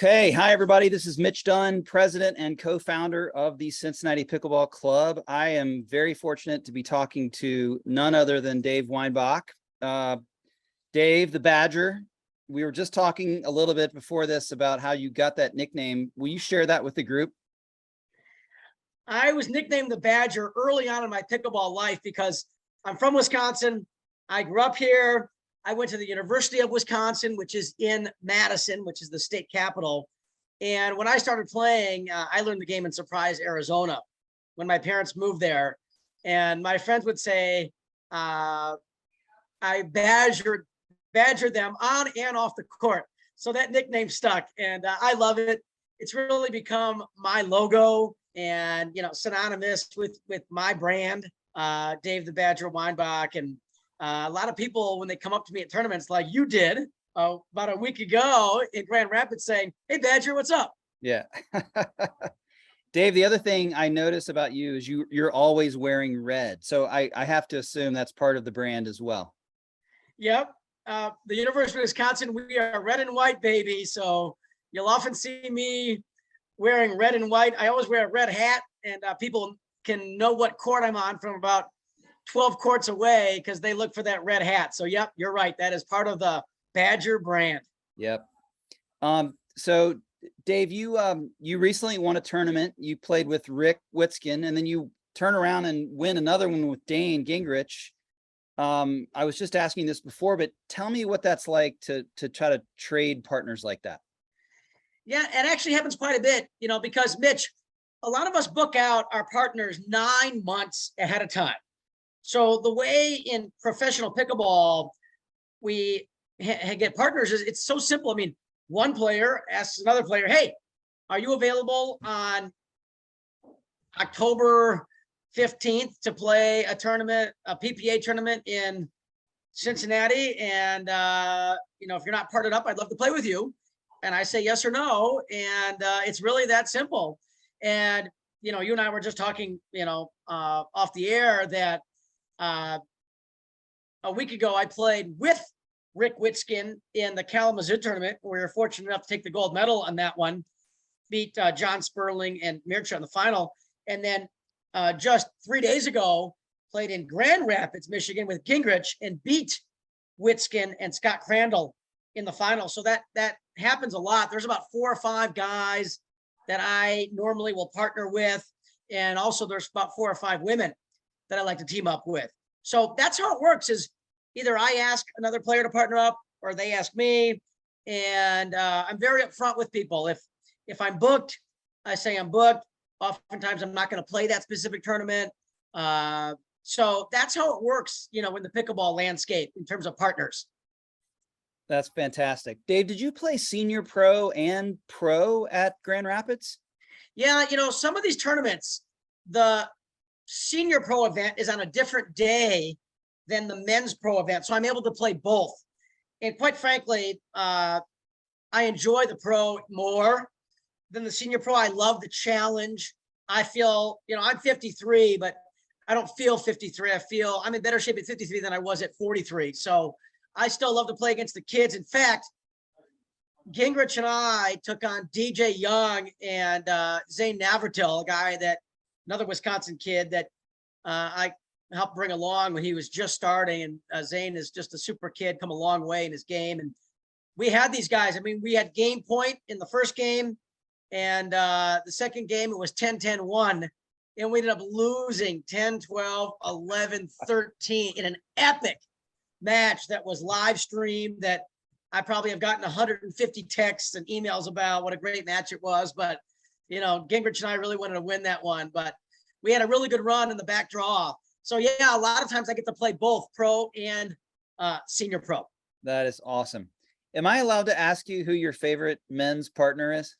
Okay. Hi, everybody. This is Mitch Dunn, president and co-founder of the Cincinnati Pickleball Club. I am very fortunate to be talking to none other than Dave Weinbach. Dave, the Badger. We were just talking a little bit before this about how you got that nickname. Will you share that with the group? I was nicknamed the Badger early on in my pickleball life because I'm from Wisconsin. I grew up here. I went to the University of Wisconsin, which is in Madison, which is the state capital. And when I started playing, I learned the game in Surprise, Arizona, when my parents moved there. And my friends would say, I badgered them on and off the court. So that nickname stuck, and I love it. It's really become my logo and, synonymous with my brand, Dave the Badger Weinbach. And a lot of people, when they come up to me at tournaments like you did about a week ago in Grand Rapids, saying, "Hey, Badger, what's up?" Yeah. Dave, the other thing I notice about you is you're always wearing red. So I have to assume that's part of the brand as well. Yep. The University of Wisconsin, we are red and white, baby. So you'll often see me wearing red and white. I always wear a red hat, and people can know what court I'm on from about 12 courts away because they look for that red hat. So, yep, you're right. That is part of the Badger brand. Yep. So Dave, you recently won a tournament. You played with Rick Witskin, and then you turn around and win another one with Dane Gingrich. I was just asking this before, but tell me what that's like to try to trade partners like that. Yeah, it actually happens quite a bit, because Mitch, a lot of us book out our partners 9 months ahead of time. So the way in professional pickleball we get partners is it's so simple. I mean, one player asks another player, "Hey, are you available on October 15th to play a tournament, a PPA tournament in Cincinnati? And, if you're not partnered up, I'd love to play with you." And I say yes or no. And it's really that simple. And, you and I were just talking, off the air that a week ago I played with Rick Witskin in the Kalamazoo tournament. We were fortunate enough to take the gold medal on that one, beat John Sperling and Mircha in the final. And then just 3 days ago, played in Grand Rapids, Michigan with Gingrich and beat Witskin and Scott Crandall in the final. So that happens a lot. There's about 4 or 5 guys that I normally will partner with. And also there's about 4 or 5 women that I like to team up with. So that's how it works, is either I ask another player to partner up or they ask me. And I'm very upfront with people. If I'm booked, I say I'm booked. Oftentimes I'm not going to play that specific tournament. So that's how it works, in the pickleball landscape in terms of partners. That's fantastic. Dave, did you play senior pro and pro at Grand Rapids? Yeah, some of these tournaments, the senior pro event is on a different day than the men's pro event. So I'm able to play both. And quite frankly, I enjoy the pro more than the senior pro. I love the challenge. I feel, I'm 53, but I don't feel 53. I feel I'm in better shape at 53 than I was at 43. So I still love to play against the kids. In fact, Gingrich and I took on DJ Young and Zane Navratil, another Wisconsin kid that I helped bring along when he was just starting. And Zane is just a super kid, come a long way in his game. And we had these guys. I mean, we had game point in the first game. And the second game, it was 10-10-1. And we ended up losing 10-12, 11-13 in an epic match that was live streamed, that I probably have gotten 150 texts and emails about what a great match it was. But, Gingrich and I really wanted to win that one. But we had a really good run in the back draw. So, yeah, a lot of times I get to play both pro and senior pro. That is awesome. Am I allowed to ask you who your favorite men's partner is?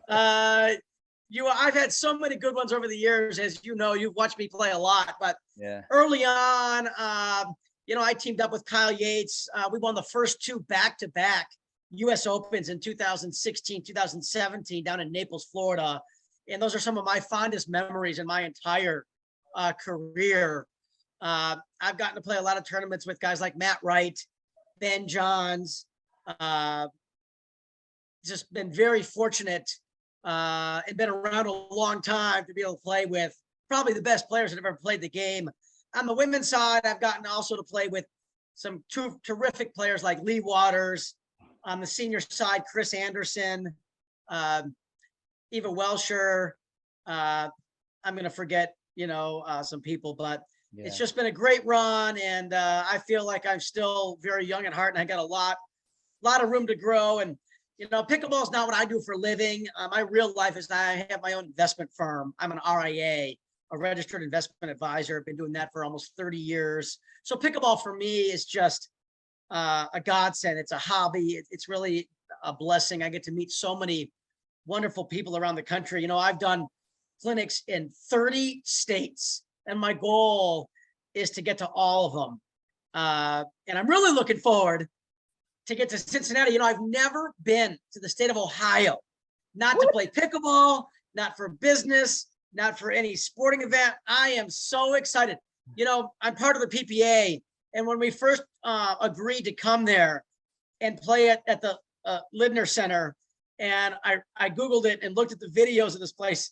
I've had so many good ones over the years. As you know, you've watched me play a lot, but yeah, early on, I teamed up with Kyle Yates. We won the first 2 back-to-back US Opens in 2016, 2017 down in Naples, Florida. And those are some of my fondest memories in my entire career. I've gotten to play a lot of tournaments with guys like Matt Wright, Ben Johns, just been very fortunate and been around a long time to be able to play with probably the best players that have ever played the game. On the women's side, I've gotten also to play with some terrific players like Lee Waters. On the senior side, Chris Anderson, Eva Welsher. I'm going to forget, some people, but it's just been a great run. And I feel like I'm still very young at heart and I got a lot of room to grow. And, pickleball is not what I do for a living. My real life is I have my own investment firm. I'm an RIA, a registered investment advisor. I've been doing that for almost 30 years. So pickleball for me is just a godsend. It's a hobby. It's really a blessing. I get to meet so many wonderful people around the country. I've done clinics in 30 states, and my goal is to get to all of them. And I'm really looking forward to get to Cincinnati. I've never been to the state of Ohio, not to play pickleball, not for business, not for any sporting event. I am so excited. I'm part of the PPA. And when we first agreed to come there and play at the Lidner Center, and I Googled it and looked at the videos of this place,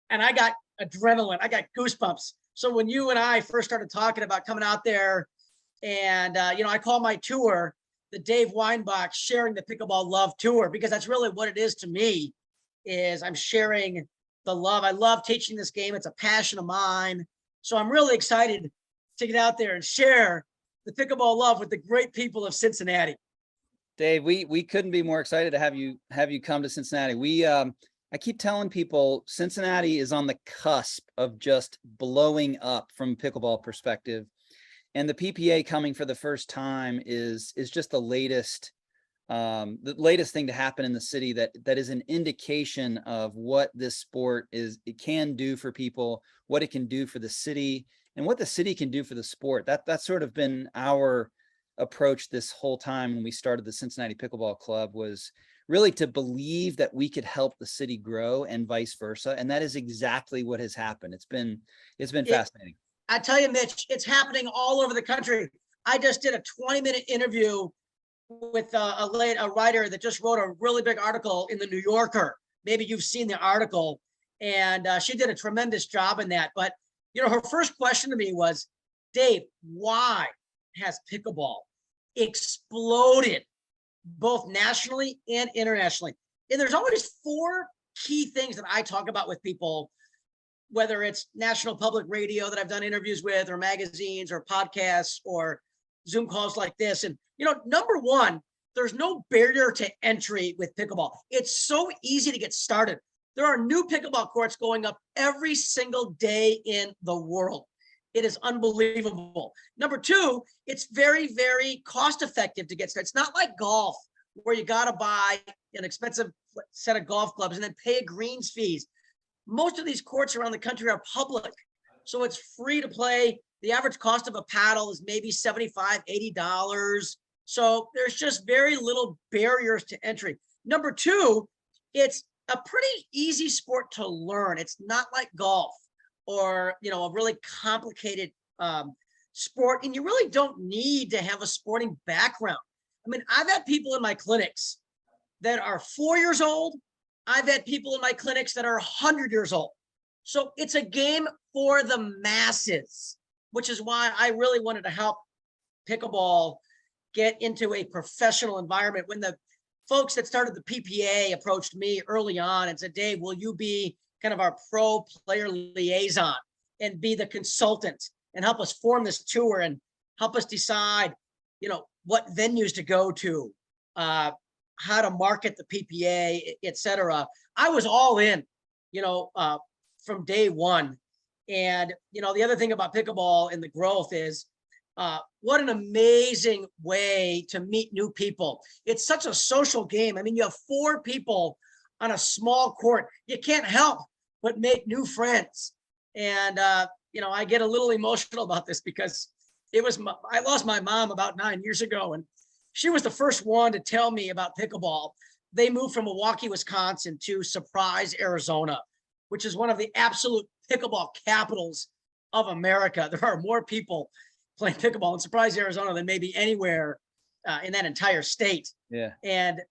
and I got adrenaline. I got goosebumps. So when you and I first started talking about coming out there, and, I call my tour the Dave Weinbach Sharing the Pickleball Love Tour, because that's really what it is to me, is I'm sharing the love. I love teaching this game. It's a passion of mine. So I'm really excited to get out there and share the pickleball love with the great people of Cincinnati. Dave, we couldn't be more excited to have you come to Cincinnati. I keep telling people Cincinnati is on the cusp of just blowing up from a pickleball perspective. And the PPA coming for the first time is just the latest thing to happen in the city that is an indication of what this sport it can do for people, what it can do for the city, and what the city can do for the sport. That's sort of been our approach this whole time when we started the Cincinnati Pickleball Club, was really to believe that we could help the city grow and vice versa. And that is exactly what has happened. It's been fascinating. I tell you, Mitch, it's happening all over the country. I just did a 20-minute interview with a writer that just wrote a really big article in the New Yorker. Maybe you've seen the article, and she did a tremendous job in that. But, her first question to me was, Dave, why has pickleball exploded both nationally and internationally? And there's always 4 key things that I talk about with people, whether it's national public radio that I've done interviews with, or magazines, or podcasts, or Zoom calls like this. And, number one, there's no barrier to entry with pickleball. It's so easy to get started. There are new pickleball courts going up every single day in the world. It is unbelievable. Number 2, it's very, very cost effective to get started. It's not like golf, where you got to buy an expensive set of golf clubs and then pay a greens fees. Most of these courts around the country are public, so it's free to play. The average cost of a paddle is maybe $75, $80. So there's just very little barriers to entry. Number 2, it's a pretty easy sport to learn. It's not like golf or, a really complicated sport. And you really don't need to have a sporting background. I mean, I've had people in my clinics that are 4 years old. I've had people in my clinics that are 100 years old. So it's a game for the masses, which is why I really wanted to help pickleball get into a professional environment. When the folks that started the PPA approached me early on and said, Dave, will you be kind of our pro player liaison and be the consultant and help us form this tour and help us decide, what venues to go to, how to market the PPA, et cetera. I was all in, from day one. And, the other thing about pickleball and the growth is what an amazing way to meet new people. It's such a social game. I mean, you have 4 people on a small court. You can't help but make new friends. And, I get a little emotional about this because I lost my mom about 9 years ago, and she was the first one to tell me about pickleball. They moved from Milwaukee, Wisconsin to Surprise, Arizona, which is one of the absolute pickleball capitals of America. There are more people playing pickleball in Surprise, Arizona than maybe anywhere in that entire state. Yeah. And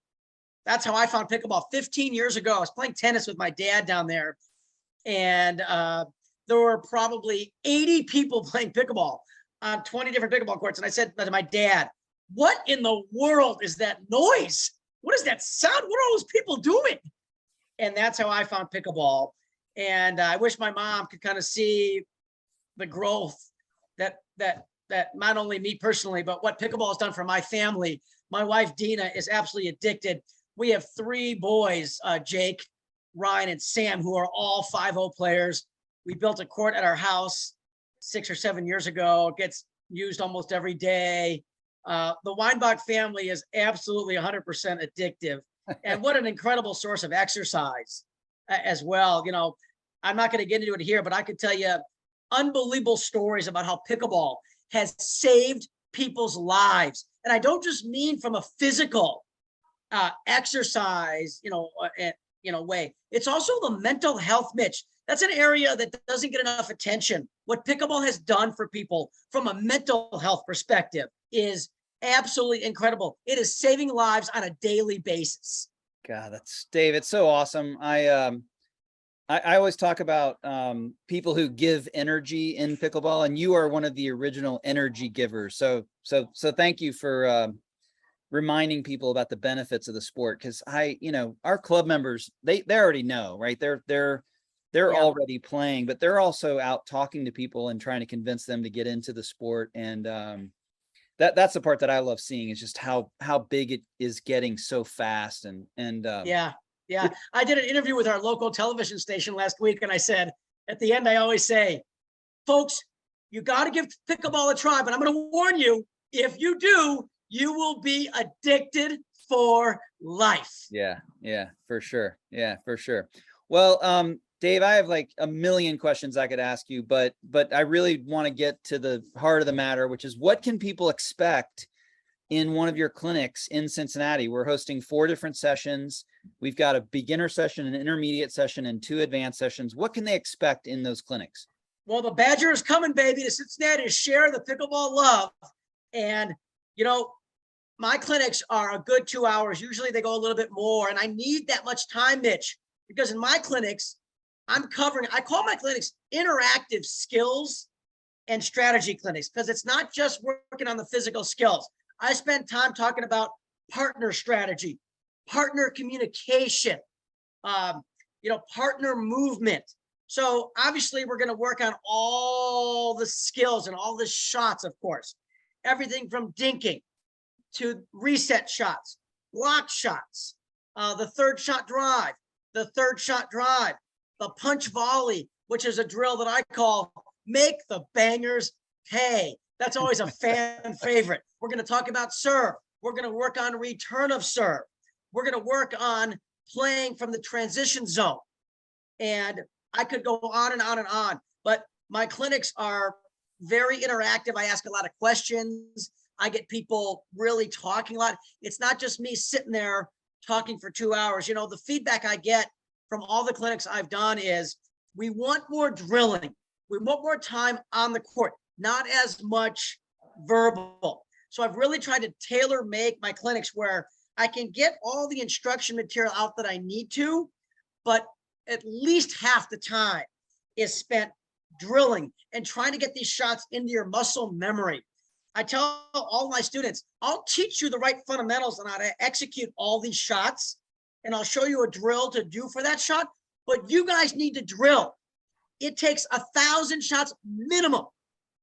that's how I found pickleball 15 years ago. I was playing tennis with my dad down there, and there were probably 80 people playing pickleball on 20 different pickleball courts. And I said to my dad, what in the world is that noise? What is that sound? What are all those people doing? And that's how I found pickleball. And I wish my mom could kind of see the growth that not only me personally, but what pickleball has done for my family. My wife, Dina, is absolutely addicted. We have 3 boys, Jake, Ryan, and Sam, who are all 5-0 players. We built a court at our house 6 or 7 years ago. It gets used almost every day. The Weinbach family is absolutely 100% addictive. And what an incredible source of exercise as well. You know, I'm not going to get into it here, but I could tell you unbelievable stories about how pickleball has saved people's lives. And I don't just mean from a physical exercise, way. It's also the mental health, Mitch. That's an area that doesn't get enough attention. What pickleball has done for people from a mental health perspective is absolutely incredible. It is saving lives on a daily basis. God, that's Dave. It's so awesome. I always talk about people who give energy in pickleball, and you are one of the original energy givers. So thank you for reminding people about the benefits of the sport. Because our club members, they already know, right? They're already playing, but they're also out talking to people and trying to convince them to get into the sport. And that's the part that I love seeing, is just how big it is getting so fast. Yeah. I did an interview with our local television station last week, and I said, at the end, I always say, folks, you got to give pickleball a try, but I'm going to warn you, if you do, you will be addicted for life. Yeah, for sure. Well, Dave, I have like a million questions I could ask you, but I really want to get to the heart of the matter, which is, what can people expect in one of your clinics in Cincinnati? We're hosting 4 different sessions. We've got a beginner session, an intermediate session, and 2 advanced sessions. What can they expect in those clinics? Well, the Badger is coming, baby, to Cincinnati to share the pickleball love. And, my clinics are a good 2 hours. Usually they go a little bit more. And I need that much time, Mitch, because in my clinics, I call my clinics interactive skills and strategy clinics, because it's not just working on the physical skills. I spend time talking about partner strategy, partner communication, partner movement. So obviously we're going to work on all the skills and all the shots, of course, everything from dinking to reset shots, block shots, the third shot drive, the punch volley, which is a drill that I call make the bangers pay. That's always a fan favorite. We're going to talk about serve. We're going to work on return of serve. We're going to work on playing from the transition zone. And I could go on and on and on, but my clinics are very interactive. I ask a lot of questions. I get people really talking a lot. It's not just me sitting there talking for 2 hours. The feedback I get from all the clinics I've done is, we want more drilling. We want more time on the court, not as much verbal. So I've really tried to tailor make my clinics where I can get all the instruction material out that I need to, but at least half the time is spent drilling and trying to get these shots into your muscle memory. I tell all my students, I'll teach you the right fundamentals on how to execute all these shots, and I'll show you a drill to do for that shot, but you guys need to drill. It takes 1,000 shots minimum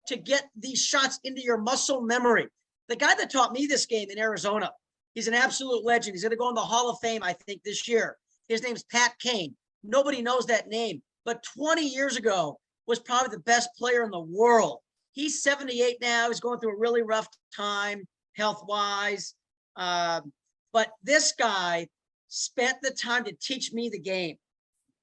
to get these shots into your muscle memory. The guy that taught me this game in Arizona, he's an absolute legend. He's going to go in the Hall of Fame, I think, this year. His name's Pat Kane. Nobody knows that name, but 20 years ago was probably the best player in the world. He's 78 now. He's going through a really rough time health-wise. But this guy spent the time to teach me the game.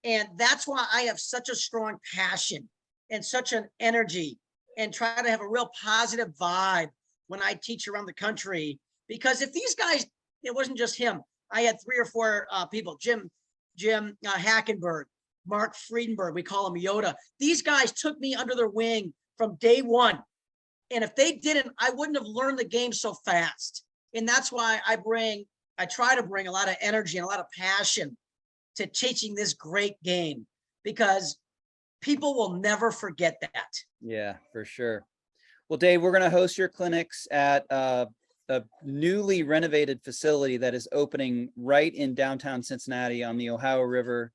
And that's why I have such a strong passion and such an energy, and try to have a real positive vibe when I teach around the country. Because if these guys, it wasn't just him. I had 3 or 4 people, Jim Hackenberg, Mark Friedenberg, we call him Yoda. These guys took me under their wing from day one. And if they didn't, I wouldn't have learned the game so fast. And that's why I bring I try to bring a lot of energy and a lot of passion to teaching this great game, because people will never forget that. Yeah, for sure. Well, Dave, we're going to host your clinics at a newly renovated facility that is opening right in downtown Cincinnati on the Ohio River.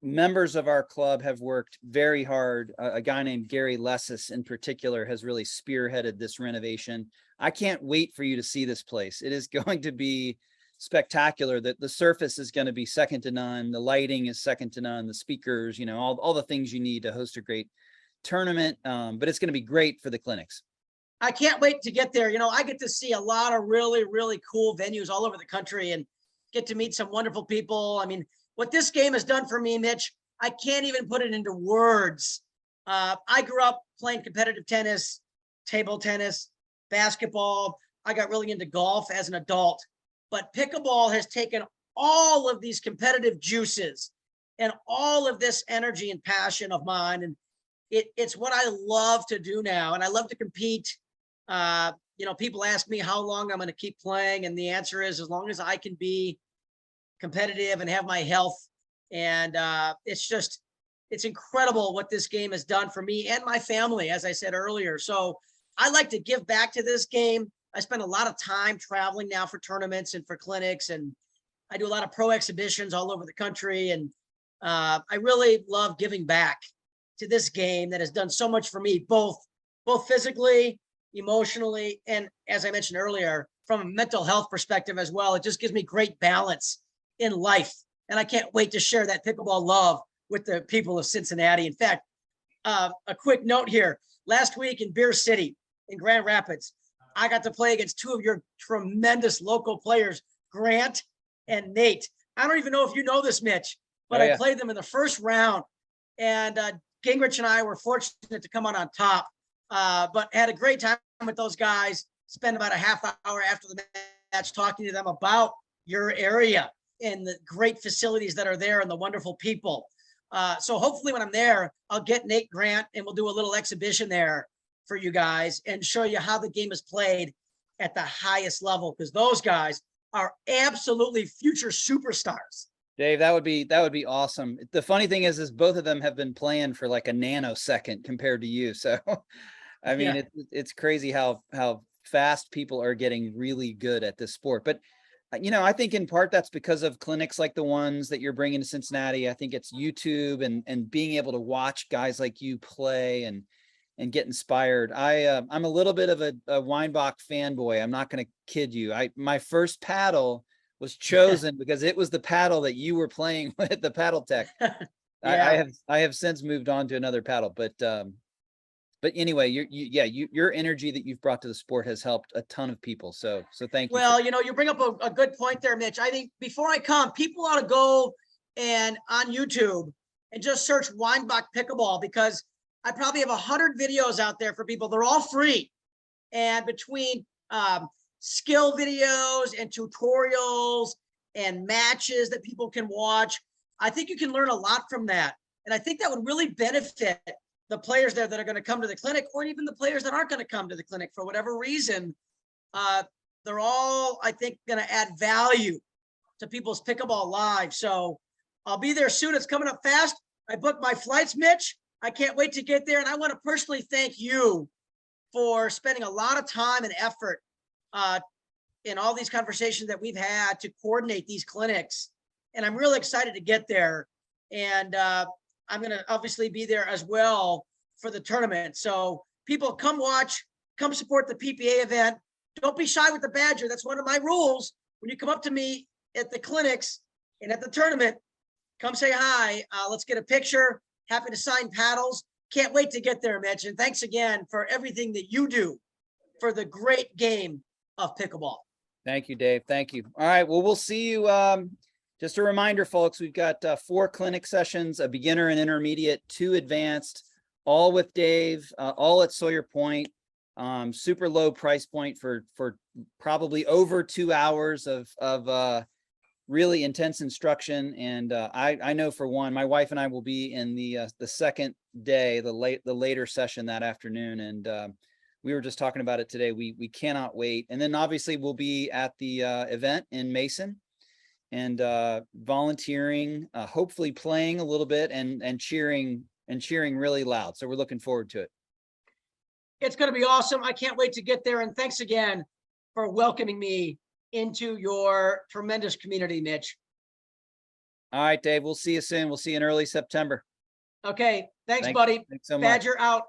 Members of our club have worked very hard. A guy named Gary Lessis in particular has really spearheaded this renovation. I can't wait for you to see this place. It is going to be spectacular. That the surface is going to be second to none. The lighting is second to none. The speakers, all the things you need to host a great tournament. But it's going to be great for the clinics. I can't wait to get there. I get to see a lot of really, really cool venues all over the country and get to meet some wonderful people. I mean, what this game has done for me, Mitch, I can't even put it into words. I grew up playing competitive tennis, table tennis, basketball. I got really into golf as an adult, but pickleball has taken all of these competitive juices and all of this energy and passion of mine. And it's what I love to do now. And I love to compete. People ask me how long I'm going to keep playing. And the answer is as long as I can be competitive and have my health. And it's incredible what this game has done for me and my family, as I said earlier. So I like to give back to this game. I spend a lot of time traveling now for tournaments and for clinics, and I do a lot of pro exhibitions all over the country. And I really love giving back to this game that has done so much for me, both physically, emotionally, and as I mentioned earlier, from a mental health perspective as well. It just gives me great balance in life. And I can't wait to share that pickleball love with the people of Cincinnati. In fact, a quick note here. Last week in Beer City in Grand Rapids, I got to play against two of your tremendous local players, Grant and Nate. I don't even know if you know this, Mitch, but I played them in the first round. And Gingrich and I were fortunate to come out on top, but had a great time with those guys. Spent about a half hour after the match talking to them about your area and the great facilities that are there and the wonderful people. So hopefully when I'm there, I'll get Nate Grant and we'll do a little exhibition there for you guys and show you how the game is played at the highest level, because those guys are absolutely future superstars. Dave, that would be awesome. The funny thing is both of them have been playing for like a nanosecond compared to you. So, I mean, it's crazy how fast people are getting really good at this sport. But, I think in part that's because of clinics like the ones that you're bringing to Cincinnati. I think it's YouTube and being able to watch guys like you play and get inspired. I'm a little bit of a Weinbach fanboy. I'm not going to kid you. My first paddle was chosen because it was the paddle that you were playing with, the Paddle Tech. I have since moved on to another paddle, but anyway, your energy that you've brought to the sport has helped a ton of people. So thank you. Well, you bring up a good point there, Mitch. I think before I come, people ought to go and on YouTube and just search Weinbach Pickleball, because I probably have 100 videos out there for people. They're all free. And between skill videos and tutorials and matches that people can watch, I think you can learn a lot from that. And I think that would really benefit the players there that are going to come to the clinic, or even the players that aren't going to come to the clinic for whatever reason. They're all, I think, going to add value to people's pickleball lives. So I'll be there soon. It's coming up fast. I booked my flights, Mitch. I can't wait to get there. And I want to personally thank you for spending a lot of time and effort in all these conversations that we've had to coordinate these clinics. And I'm really excited to get there. And I'm going to obviously be there as well for the tournament. So people, come watch, come support the PPA event. Don't be shy with the badger. That's one of my rules. When you come up to me at the clinics and at the tournament, come say hi. Let's get a picture. Happy to sign paddles. Can't wait to get there, Mitch. And thanks again for everything that you do for the great game of pickleball. Thank you, Dave. Thank you. All right. Well, we'll see you. Just a reminder, folks, we've got 4 clinic sessions, a beginner and intermediate, 2 advanced, all with Dave, all at Sawyer Point. Super low price point for probably over 2 hours of really intense instruction. And I know for one, my wife and I will be in the second day, the later session that afternoon. And we were just talking about it today. We cannot wait. And then obviously we'll be at the event in Mason and volunteering, hopefully playing a little bit and cheering really loud. So we're looking forward to it. It's going to be awesome. I can't wait to get there. And thanks again for welcoming me into your tremendous community, Mitch. All right, Dave, we'll see you soon. We'll see you in early September. Okay. Thanks, buddy. Thanks so much. Badger out.